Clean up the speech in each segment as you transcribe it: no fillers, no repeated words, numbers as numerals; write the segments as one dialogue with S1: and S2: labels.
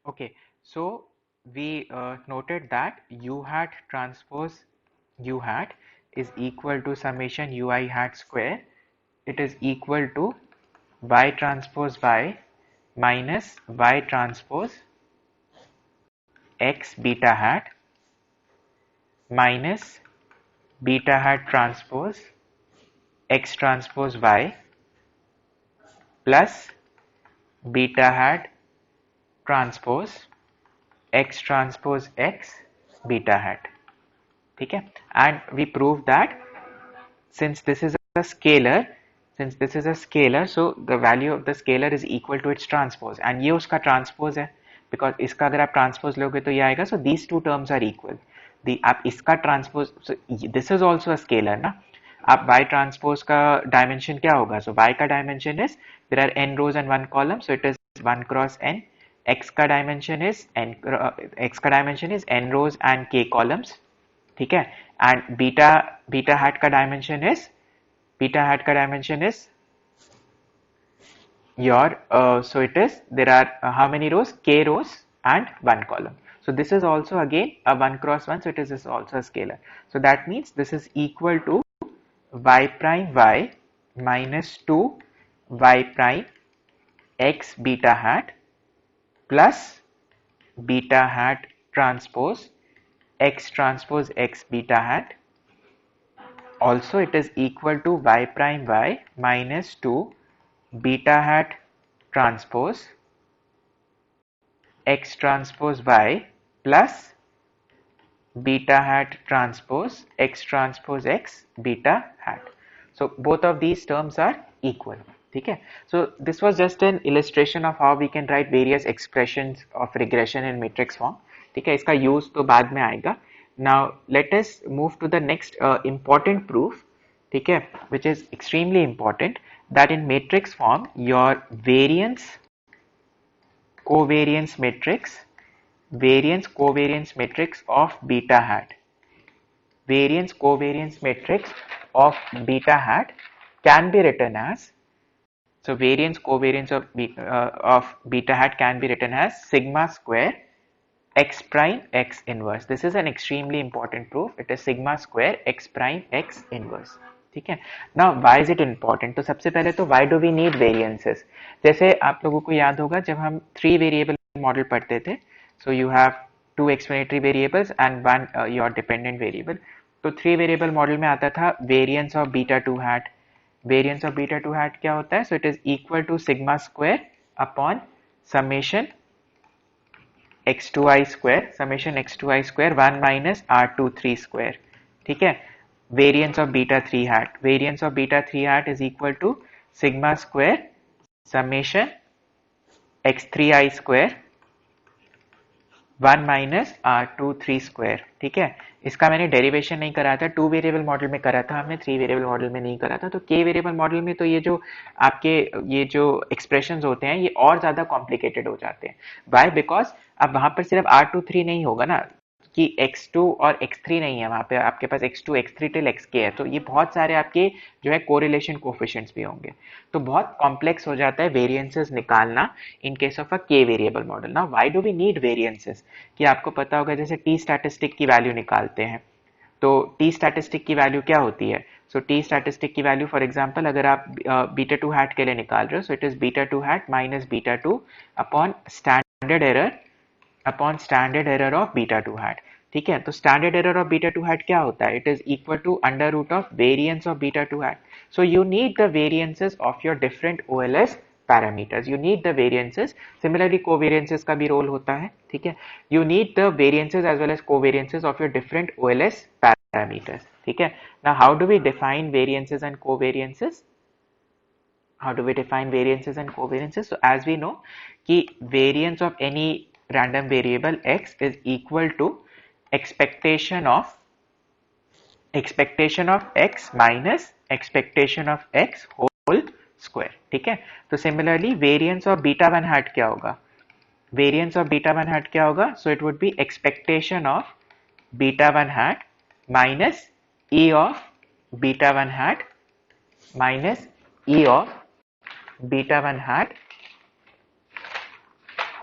S1: Okay, so we noted that u hat transpose u hat is equal to summation ui hat square. It is equal to y transpose y minus y transpose x beta hat minus beta hat transpose x transpose y plus beta hat transpose x transpose x beta hat. ठीक है, and we prove that since this is a scalar, so the value of the scalar is equal to its transpose and ये उसका transpose है, because इसका अगर आप transpose लोगे तो ये आएगा, so these two terms are equal. आप इसका transpose, so this is also a scalar ना, आप y transpose का dimension क्या होगा, so y का dimension is there are n rows and one column, so it is 1 cross n. x का dimension is n rows and k columns. ठीक है, and beta hat का dimension is your, so it is there are how many rows, k rows and one column. So this is also again a 1 cross 1, so it is also a scalar. So that means this is equal to y prime y minus 2 y prime x beta hat plus beta hat transpose x beta hat. Also it is equal to y prime y minus 2 beta hat transpose x transpose y plus beta hat transpose x beta hat. So both of these terms are equal. ठीक है, so this was just an illustration of how we can write various expressions of regression in matrix form. ठीक है, इसका use तो बाद में आएगा. Now let us move to the next important proof, ठीक है, which is extremely important, that in matrix form your variance covariance matrix of beta hat, variance covariance matrix of beta hat can be written as, so variance covariance of beta hat can be written as sigma square x prime x inverse. This is an extremely important proof. It is sigma square x prime x inverse. ठीक है, now why is it important. तो सबसे पहले तो why do we need variances. जैसे आप लोगों को याद होगा जब हम 3 वेरिएबल मॉडल पढ़ते थे, so you have 2 explanatory variables and 1 your dependent variable. तो 3 वेरिएबल मॉडल में आता था variance of beta 2 hat. Variance of beta 2 hat क्या होता है, so it is equal to sigma square upon summation x2i square, summation x2i square 1 minus r23 square. ठीक है, variance of beta 3 hat, variance of beta 3 hat is equal to sigma square summation x3i square 1 minus r23 square. ठीक है, इसका मैंने derivation नहीं करा था, 2 variable model में करा था हमने, 3 वेरिएबल मॉडल में नहीं करा था. तो k वेरिएबल मॉडल में तो ये जो आपके ये जो एक्सप्रेशंस होते हैं ये और ज्यादा कॉम्प्लिकेटेड हो जाते हैं. वाई, बिकॉज अब वहां पर सिर्फ r23 नहीं होगा ना, कि x2 और x3 नहीं है, वहां पे आपके पास x2 x3 टिल xk है, तो ये बहुत सारे आपके जो है कोरिलेशन कोफिशिएंट्स भी होंगे, तो बहुत कॉम्प्लेक्स हो जाता है वेरिएंसेस निकालना in case of a k variable model. ना why do we need variances, कि आपको पता होगा जैसे टी स्टैटिस्टिक की वैल्यू निकालते हैं, तो टी स्टैटिस्टिक की वैल्यू क्या होती है, सो टी स्टैटिस्टिक की वैल्यू फॉर एग्जांपल अगर आप बीटा 2 हैट के लिए निकाल रहे हो, so it is beta 2 hat minus beta 2 upon standard error of beta 2 hat. ठीक है, तो standard error of beta 2 hat क्या होता है, it is equal to under root of variance of beta 2 hat. So you need the variances of your different OLS parameters. You need the variances. Similarly, covariances का भी role होता है. ठीक है, you need the variances as well as covariances of your different OLS parameters. ठीक है, now how do we define variances and covariances? So as we know कि variance of any random variable x is equal to expectation of x minus expectation of x whole square. ठीक है, तो similarly variance of beta 1 hat क्या होगा, so it would be expectation of beta 1 hat minus E of beta 1 hat minus E of beta 1 hat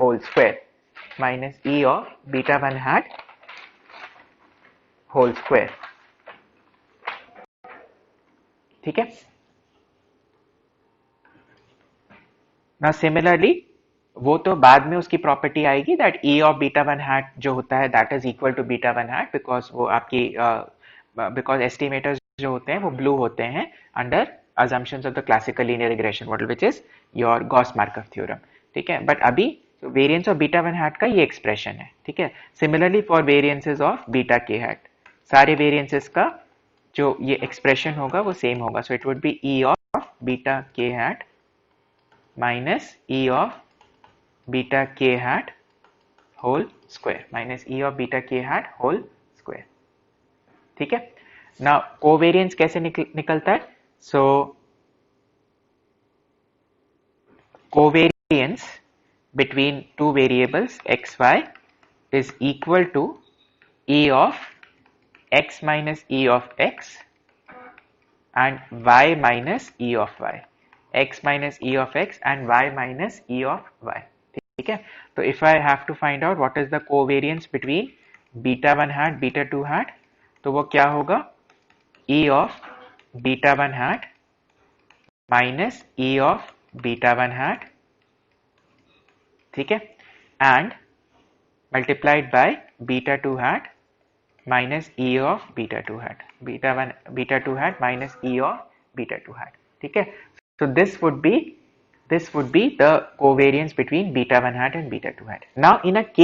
S1: whole square. minus E of beta 1 hat whole square. ठीक है. Now similarly वो तो बाद में उसकी property आएगी that E of beta 1 hat जो होता है that is equal to beta 1 hat because वो आपकी because estimators जो होते हैं वो blue होते हैं under assumptions of the classical linear regression model which is your Gauss-Markov theorem. ठीक है. बट अभी वेरिएंस ऑफ बीटा 1 हैट का ये एक्सप्रेशन है. ठीक है. Similarly for variances of beta k hat सारे वेरिएंसेस का जो ये एक्सप्रेशन होगा वो सेम होगा. So it would be E of beta k hat minus E of beta k hat whole square minus E of beta k hat whole square. ठीक है. Now covariance कैसे निकलता है? सो covariance between two variables x y is equal to E of x minus E of x and y minus E of y. X minus E of x and y minus E of y. ठीक है. तो if I have to find out what is the covariance between beta 1 hat beta 2 hat तो वो क्या होगा? E of beta 1 hat minus E of beta 1 hat. ठीक है. And multiplied by beta 2 hat minus E of beta 2 hat beta 2 hat minus E of beta 2 hat. ठीक है. So this would be the covariance between beta 1 hat and beta 2 hat. Now in a k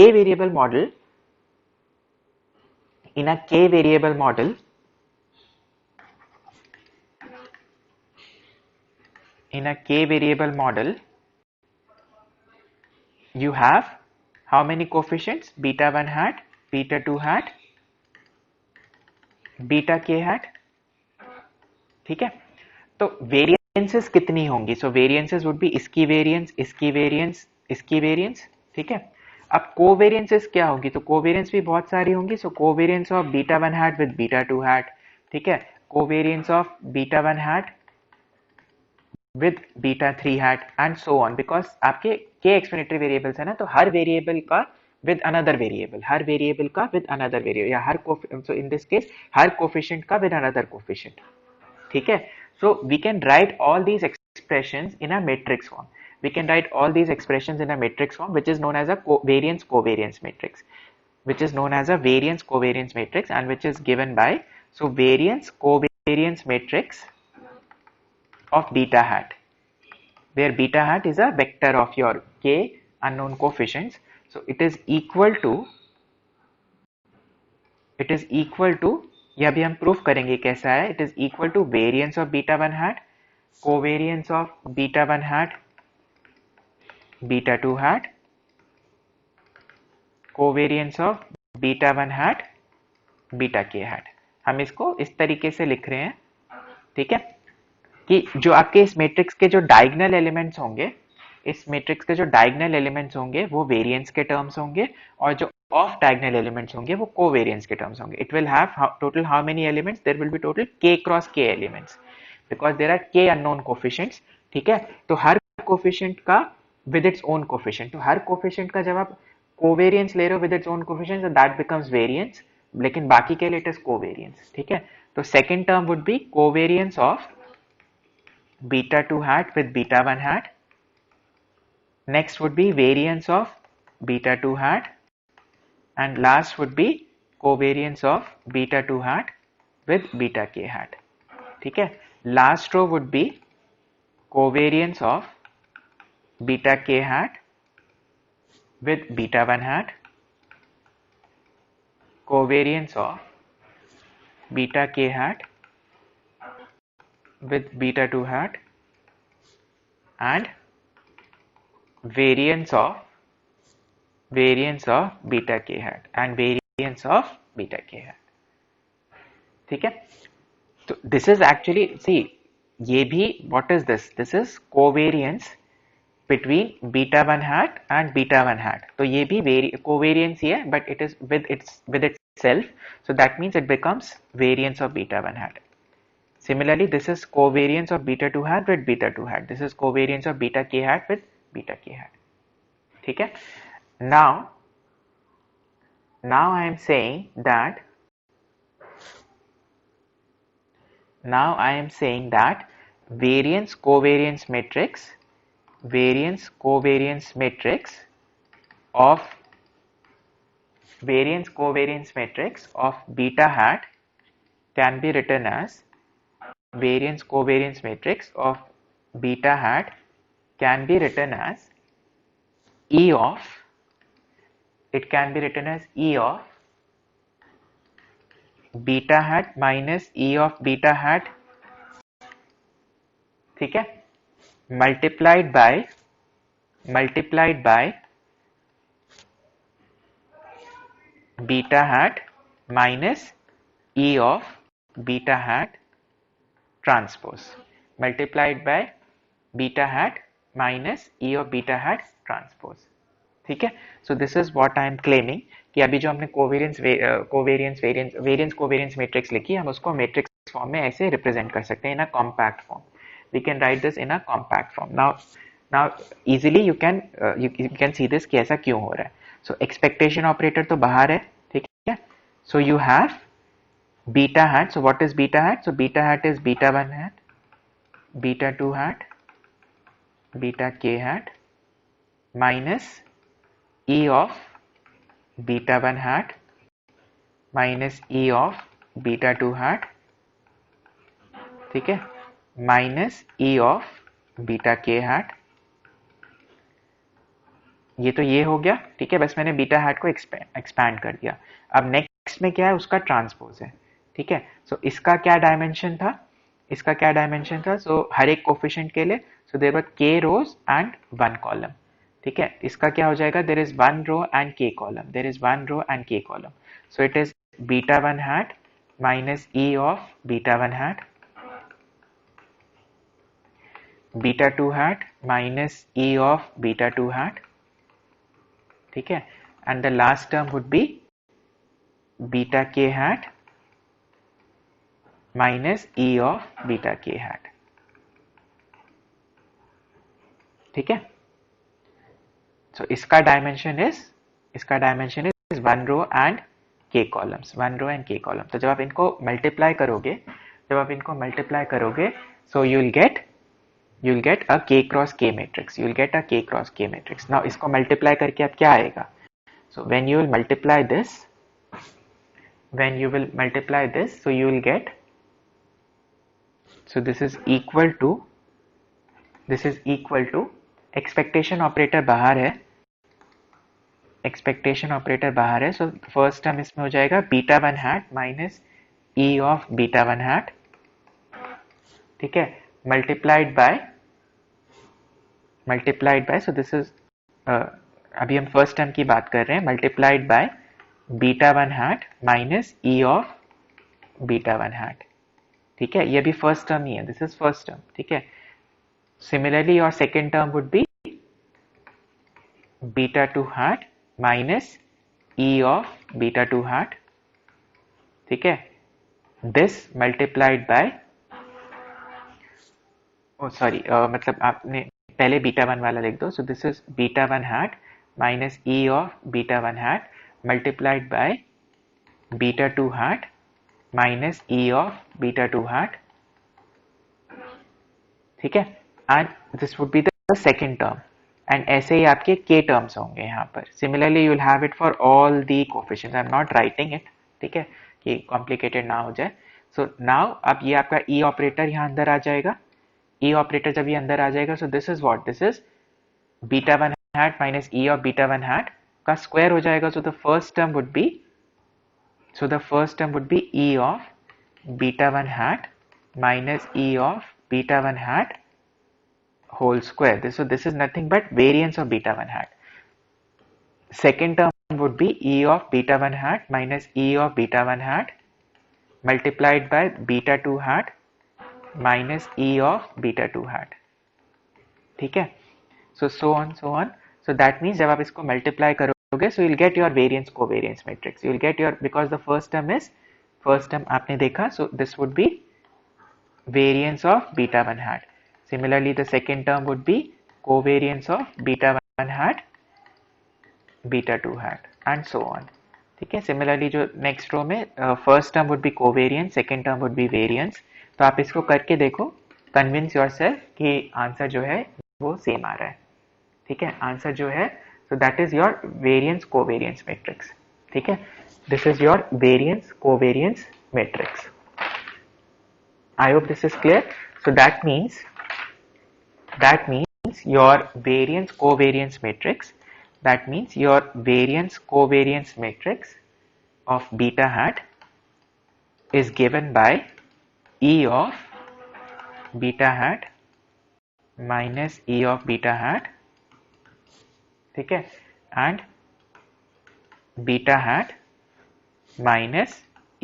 S1: variable model you have how many coefficients? Beta 1 hat, beta 2 hat, beta k hat. ठीक है. तो variances कितनी होंगी? सो variances would be इसकी variance, इसकी variance, इसकी variance. ठीक है. अब कोवेरिएंसेस क्या होगी? तो कोवेरिएंस भी बहुत सारी होंगी. So covariance of beta 1 hat with beta 2 hat. ठीक है. Covariance of beta 1 hat with beta 3 hat and so on because आपके k explanatory variables है ना. तो हर वेरिएबल का with another variable, her variable का with another variable या हर so in this case her coefficient का with another coefficient. ठीक है. so we can write all these expressions in a matrix form. We can write all these expressions in a matrix form which is known as a variance covariance matrix, which is known as a variance covariance matrix and which is given by so variance covariance matrix of beta hat, where beta hat is a vector of your k unknown coefficients. So it is equal to ये अभी हम proof करेंगे कैसा है. it is equal to variance of beta 1 hat covariance of beta 1 hat beta 2 hat covariance of beta 1 hat beta k hat. हम इसको इस तरीके से लिख रहे हैं. ठीक है. कि जो आपके इस मैट्रिक्स के जो डायगोनल एलिमेंट्स होंगे, इस मैट्रिक्स के जो डायगोनल एलिमेंट्स होंगे वो वेरिएंस के टर्म्स होंगे और जो ऑफ डायगोनल एलिमेंट्स होंगे वो कोवेरिएंस के टर्म्स होंगे. It will have total how many elements? There will be total k cross k elements because there are k unknown coefficients. ठीक है. तो हर कोफिशिएंट का विद इट्स ओन कोफिशिएंट. तो हर कोफिशिएंट का जब आप कोवेरिएंस ले रहे हो विद इट्स ओन कोफिशिएंट तो दैट बिकम्स वेरिएंस, लेकिन बाकी के लिए इट इज कोवेरिएंस. ठीक है. तो second term would B covariance of beta 2 hat with beta 1 hat. Next would be variance of beta 2 hat and last would be covariance of beta 2 hat with beta k hat. ठीक है. Last row would be covariance of beta k hat with beta 1 hat, covariance of beta k hat with beta 2 hat and variance of beta k hat and variance of beta k hat. ठीक है. तो this is actually see ये भी what is this? This is covariance between beta 1 hat and beta 1 hat. तो ये भी covariance ही है but it is with itself, so that means it becomes variance of beta 1 hat. Similarly, this is covariance of beta 2 hat with beta 2 hat. This is covariance of beta k hat with beta k hat. ठीक है. Now now I am saying that variance covariance matrix of beta hat can be written as variance covariance matrix of beta hat can be written as E of, it can be written as E of beta hat minus E of beta hat, ठीक है, multiplied by beta hat minus E of beta hat transpose, multiplied by beta hat minus E of beta hat transpose, ठीक है. So this is what I am claiming कि अभी जो हमने variance covariance matrix लिखी, हम उसको मैट्रिक्स फॉर्म में ऐसे रिप्रेजेंट कर सकते हैं in a compact form. We can write this in a compact form. Now easily you can see this कि ऐसा क्यों हो रहा है. सो एक्सपेक्टेशन ऑपरेटर तो बाहर है, ठीक है. सो you have beta hat. So what is beta hat? So beta hat is beta 1 hat, beta 2 hat, beta k hat minus E of beta 1 hat minus E of beta 2 hat, ठीक है, minus E of beta k hat. ये तो ये हो गया, ठीक है. बस मैंने बीटा हैट को एक्सपैंड कर दिया. अब नेक्स्ट में क्या है, उसका ट्रांसपोज है, ठीक है. सो इसका क्या डायमेंशन था, सो हर एक कोफिशिएंट के लिए, so there were k rows and 1 column, ठीक है. इसका क्या हो जाएगा, there is 1 row and k column, so it is beta 1 hat minus E of beta 1 hat, beta 2 hat minus E of beta 2 hat, ठीक है. And the last term would be beta k hat minus E of beta k hat, ठीक है. So इसका dimension is 1 row and k columns, तो जब आप इनको multiply करोगे, so you will get a k cross k matrix. Now इसको multiply करके अब क्या आएगा, so when you will multiply this, so you will get, so this is equal to expectation operator बाहर है, सो फर्स्ट टर्म इसमें हो जाएगा beta 1 hat minus E of beta 1 hat, ठीक है, multiplied by, so this is, अभी हम first term की बात कर रहे हैं, multiplied by beta 1 hat minus E of beta 1 hat, ठीक है. ये भी फर्स्ट टर्म ही है, दिस इज फर्स्ट टर्म, ठीक है. Similarly, your second term would be beta 2 hat minus E of beta 2 hat, ठीक है. This multiplied by, मतलब आपने पहले बीटा 1 वाला लिख दो. So this is beta 1 hat minus E of beta 1 hat multiplied by beta 2 hat minus E of beta 2 hat, ठीक है. And this would be the second term, and ऐसे ही आपके k terms होंगे यहाँ पर. Similarly you will have it for all the coefficients. I am not writing it, ठीक है, कि complicated ना हो जाए. So now अब ये आपका E operator यहाँ अंदर आ जाएगा. जब ये अंदर आ जाएगा, so this is what, this is beta 1 hat minus E of beta 1 hat का square हो जाएगा. So the first term would be E of beta 1 hat minus E of beta 1 hat whole square. So this is nothing but variance of beta 1 hat. Second term would be E of beta 1 hat minus E of beta 1 hat multiplied by beta 2 hat minus E of beta 2 hat, ठीक है. So on. So that means जब आप इसको multiply करोगे, so you'll get your variance covariance matrix. You'll get your, because the first term आपने देखा, so this would be variance of beta 1 hat. Similarly, the second term would be covariance of beta 1 hat, beta 2 hat, and so on. ठीक है। Similarly जो next row में first term would B covariance, second term would B variance. तो आप इसको करके देखो, convince yourself कि आंसर जो है वो सेम आ रहा है। ठीक है, आंसर जो है, so that is your variance covariance matrix. ठीक है, this is your variance covariance matrix. I hope this is clear. So that means your variance covariance matrix, that means your variance covariance matrix of beta hat is given by E of beta hat minus E of beta hat, ठीक है, and beta hat minus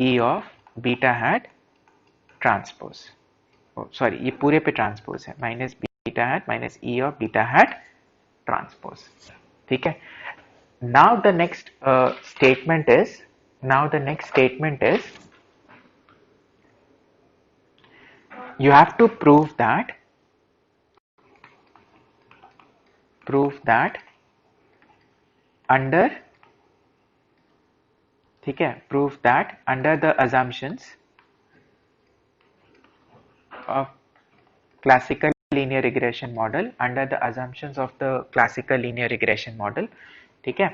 S1: E of beta hat transpose. Sorry, ये पूरे पे transpose है, minus beta hat minus E of beta hat transpose. ठीक है, now the next statement is you have to prove that under, ठीक है, prove that under the assumptions of classical linear regression model, under the assumptions of the classical linear regression model, ठीक है,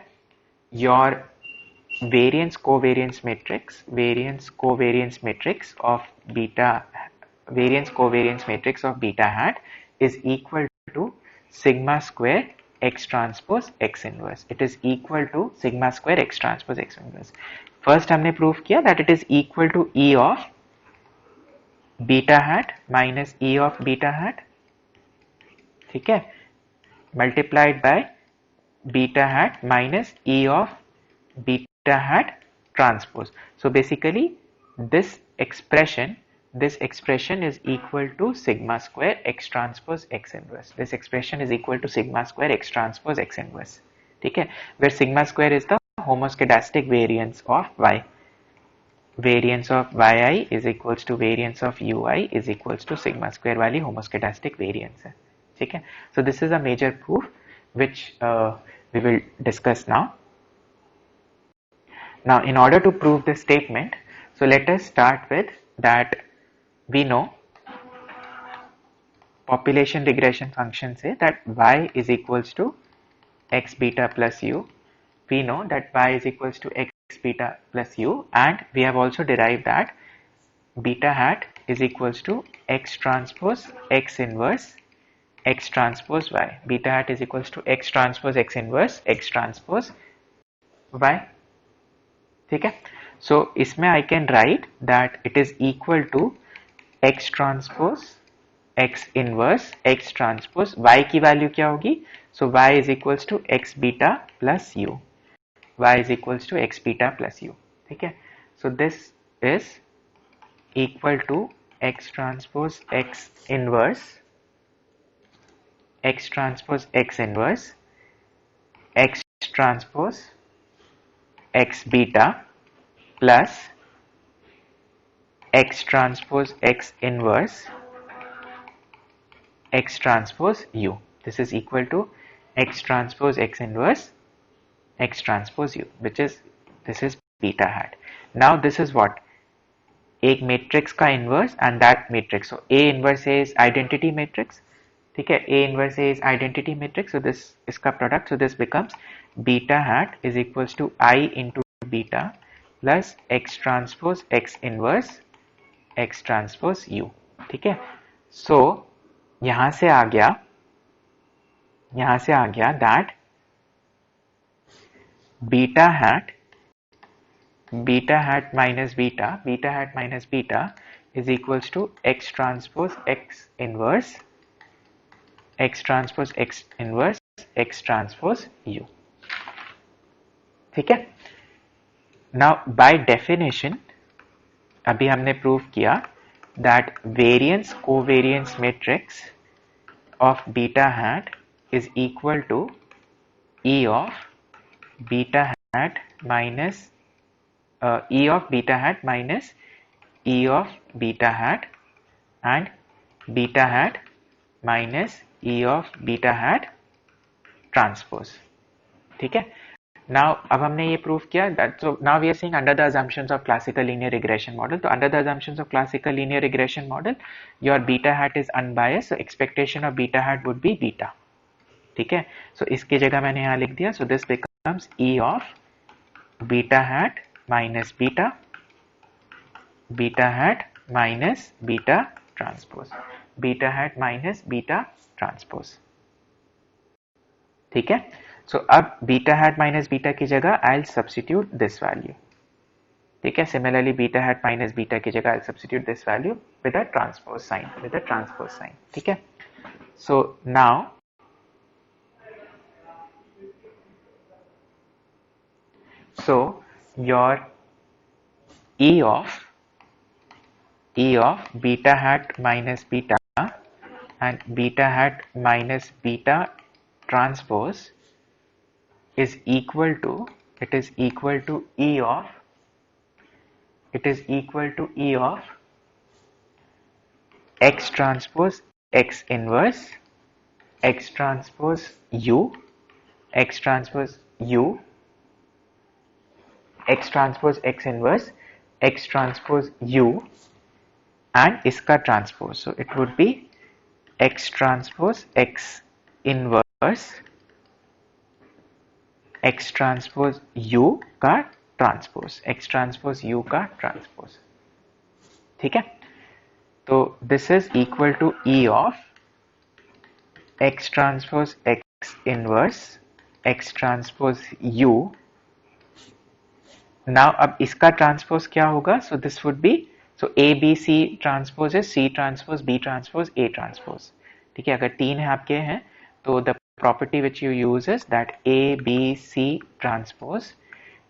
S1: your variance covariance matrix of beta hat is equal to sigma square x transpose x inverse. It is equal to sigma square x transpose x inverse. First हमने prove किया that it is equal to E of beta hat minus E of beta hat, ठीक है, multiplied by beta hat minus E of beta hat transpose. So basically this expression is equal to sigma square x transpose x inverse. This expression is equal to sigma square x transpose x inverse. ठीक है, where sigma square is the homoscedastic variance of y. Variance of yi is equals to variance of ui is equals to sigma square वाली homoscedastic variance है। ठीक है, so this is a major proof which we will discuss now. Now, in order to prove this statement, so let us start with that we know population regression function say that y is equals to x beta plus u. We know that y is equals to x beta plus u, and we have also derived that beta hat is equals to x transpose x inverse x transpose y. Beta hat is equals to x transpose x inverse x transpose y. ठीक है, so इसमें I can write that it is equal to x transpose x inverse x transpose y की value क्या होगी, so y is equals to x beta plus u, y is equals to x beta plus u। ठीक है, so this is equal to x transpose x inverse x transpose x inverse x transpose x beta plus x transpose x inverse x transpose u. This is equal to x transpose x inverse x transpose u, which is, this is beta hat. Now this is what, एक matrix का inverse and that matrix. So A inverse is identity matrix. ठीक है, A inverse is identity matrix. So this इसका product. So this becomes beta hat is equals to I into beta plus x transpose x inverse x transpose u. ठीक है, so यहां से आ गया that beta hat minus beta is equals to x transpose x inverse x transpose x inverse x transpose u. ठीक है, now by definition अभी हमने prove किया that variance covariance matrix of beta hat is equal to E of beta hat minus E of beta hat minus E of beta hat and beta hat minus E of beta hat transpose. ठीक है, now अब हमने ये prove किया that, so now we are seeing under the assumptions of classical linear regression model. तो under the assumptions of classical linear regression model your beta hat is unbiased, so expectation of beta hat would be beta. ठीक है, so इसकी जगह मैंने यहाँ लिख दिया, so this becomes E of beta hat minus beta, beta hat minus beta transpose, beta hat minus beta transpose. ठीक है, सो अब बीटा हैट माइनस बीटा की जगह I will substitute this value. ठीक है, similarly beta hat minus beta की जगह I will substitute this value with a transpose sign, with a transpose sign. ठीक है, so now so your e of beta hat minus beta and beta hat minus beta transpose is equal to, it is equal to e of, it is equal to e of x transpose x inverse, x transpose u, x transpose u, x transpose x inverse, x transpose u and इसका transpose. So it would be x transpose x inverse, x transpose u का transpose, x transpose u का transpose. ठीक है, तो this is equal to e of x transpose x inverse, x transpose u. Now अब इसका transpose क्या होगा? So this would be, so A B C transpose है C transpose B transpose A transpose. ठीक है, अगर तीन है आपके हैं तो the property which you use is that A B C transpose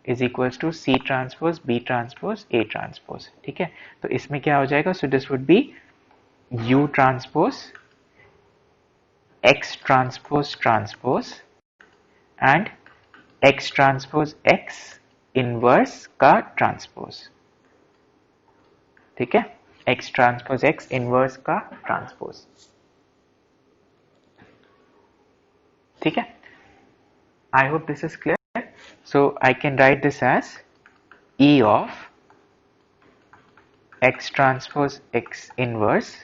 S1: is equals to C transpose B transpose A transpose. ठीक है, तो इसमें क्या हो जाएगा? So this would be u transpose x transpose transpose and x transpose x inverse का transpose. ठीक है, x ट्रांसपोज x इनवर्स का ट्रांसपोज. ठीक है, I hope this is clear. So I can write this as e of x transpose x inverse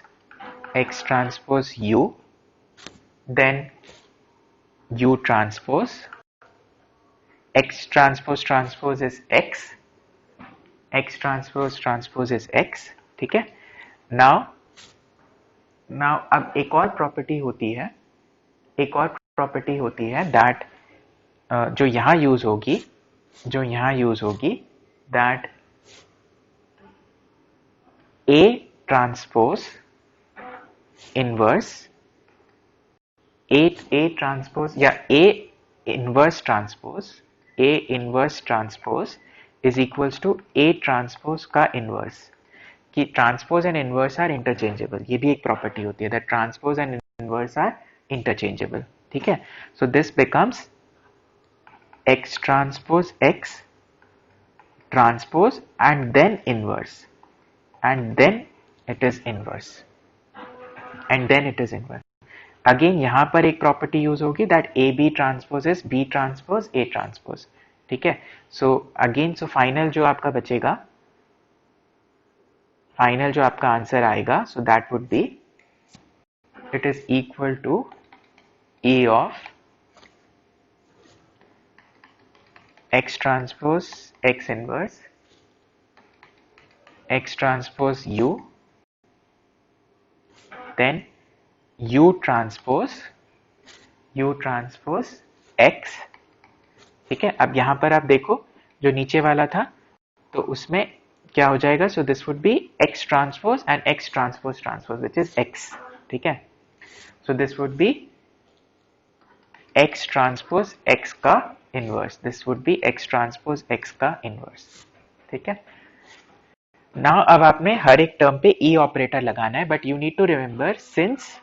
S1: x transpose u, then u transpose x transpose transpose is x, x transpose transpose is x. ठीक है, now अब एक और property होती है, एक और property होती है दैट जो यहां यूज होगी, जो यहां यूज होगी that A transpose inverse A transpose या A inverse transpose, A inverse transpose is equals to A transpose का इनवर्स. कि transpose and inverse are interchangeable, ये भी एक प्रॉपर्टी होती है that transpose and inverse are interchangeable. ठीक है, so this becomes x transpose x transpose and then inverse, and then it is inverse, and then it is inverse. Again यहां पर एक प्रॉपर्टी यूज होगी that A B transpose is B transpose A transpose. ठीक है, so again so final जो आपका बचेगा, final जो आपका आंसर आएगा, so that would be it is equal to A of x transpose x inverse x transpose u, then u transpose x. ठीक है, अब यहां पर आप देखो जो नीचे वाला था तो उसमें क्या हो जाएगा? So this would be x transpose and x transpose transpose which is x. ठीक है, so this would be x transpose x का inverse, this would be x transpose x का इनवर्स. ठीक है, नाउ अब आपने हर एक टर्म पे ई ऑपरेटर लगाना है, but you need to remember since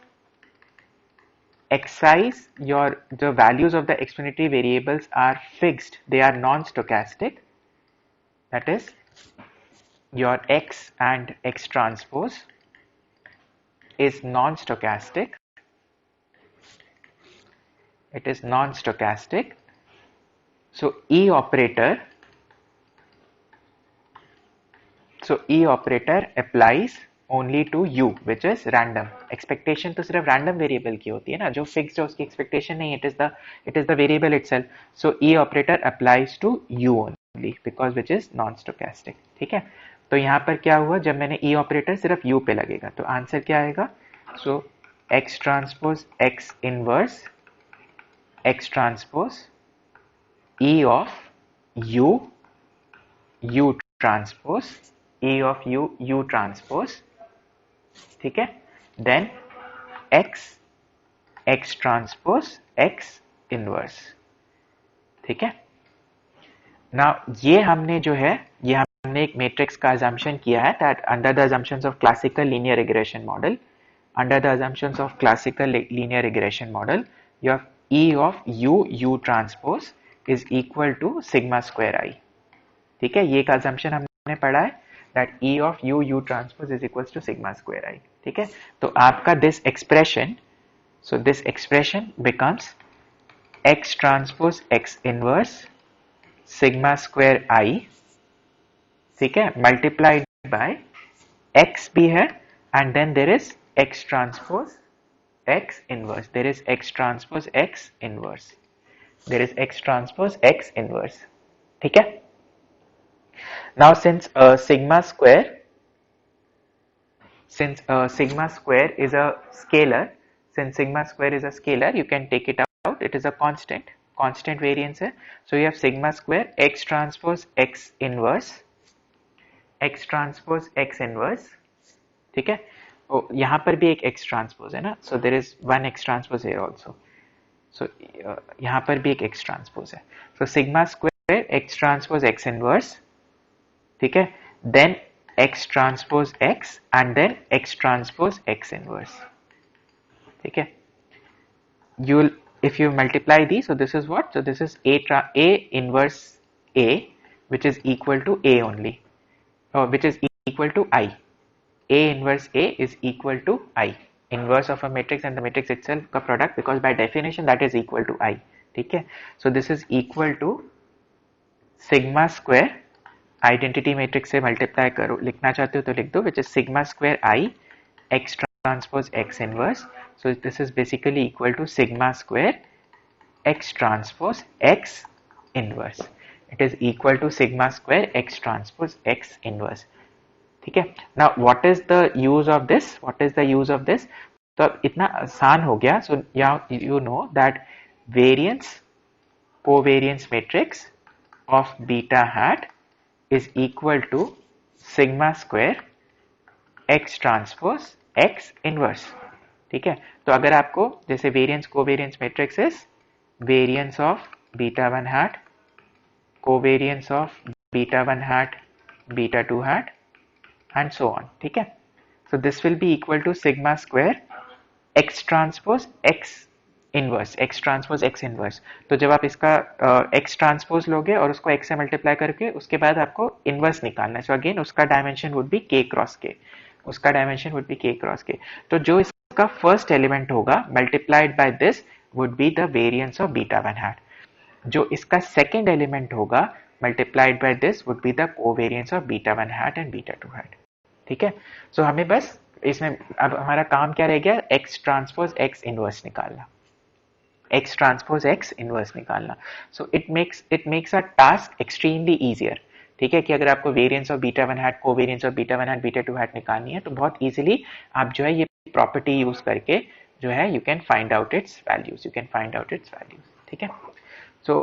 S1: excise your the values of the explanatory variables are fixed, they are non-stochastic, that is your x and x transpose is non-stochastic, it is non-stochastic. So E operator applies only to U, which is random. Expectation तो सिर्फ random variable की होती है ना, जो fixed है उसकी expectation नहीं, it is the variable itself. So E operator applies to U only because which is non-stochastic. ठीक है, तो यहाँ पर क्या हुआ, जब मैंने E operator सिर्फ U पे लगेगा तो आंसर क्या आएगा? So X transpose X inverse X transpose E of U transpose E of U transpose, ठीक है, then X transpose X inverse, ठीक है. Now ये हमने जो है, ये हमने एक मैट्रिक्स का assumption किया है that under the assumptions of classical linear regression model, you have E of U transpose is equal to sigma square I. ठीक है, ये एक assumption हमने पढ़ा है that E of U transpose is equals to sigma square I. ठीक है, तो आपका this expression becomes X transpose X inverse sigma square I, ठीक है, multiplied by X भी है and then there is X transpose X inverse, ठीक है. Now since sigma square is a scalar, you can take it out. It is a constant variance है. So you have sigma square X transpose X inverse, ठीक है. तो यहाँ पर भी एक X transpose है ना, so there is one X transpose here also. So यहाँ पर भी एक X transpose है. So sigma square X transpose X inverse, ठीक है, then X transpose X and then X transpose X inverse, ठीक है. If you multiply these, so this is what? So this is A inverse A, which is equal to A only, which is equal to I. A inverse A is equal to I, inverse of a matrix and the matrix itself का product, because by definition that is equal to I, ठीक है. So this is equal to sigma square, identity matrix से multiply करो, लिखना चाहते हो तो लिख दो, which is sigma square I X transpose X inverse. So this is basically equal to sigma square X transpose X inverse. It is equal to sigma square X transpose X inverse, ठीक है. Now what is the use of this? तो अब इतना आसान हो गया. So you know that covariance matrix of beta hat is equal to sigma square X transpose X inverse, ठीक है. तो अगर आपको जैसे covariance matrix is variance of beta 1 hat, covariance of beta 1 hat, beta 2 hat and so on, ठीक है. So this will be equal to sigma square X transpose X inverse. तो जब आप इसका X ट्रांसपोज लोगे और उसको X से मल्टीप्लाई करके उसके बाद आपको इनवर्स निकालना है. सो अगेन उसका dimension would be K cross K. तो जो इसका फर्स्ट एलिमेंट होगा multiplied by this would be the variance of beta 1 hat. जो इसका सेकेंड एलिमेंट होगा multiplied by this would be the covariance of beta 1 hat and beta 2 hat, ठीक है. सो हमें बस इसमें अब हमारा काम क्या रह गया? X ट्रांसपोज X इनवर्स निकालना. So it makes a task extremely easier, ठीक है, कि अगर आपको variance of beta 1 hat, covariance of beta 1 hat, beta 2 hat निकालनी है तो बहुत इजीली आप जो है ये प्रॉपर्टी यूज करके जो है you can find out it's values, ठीक है. सो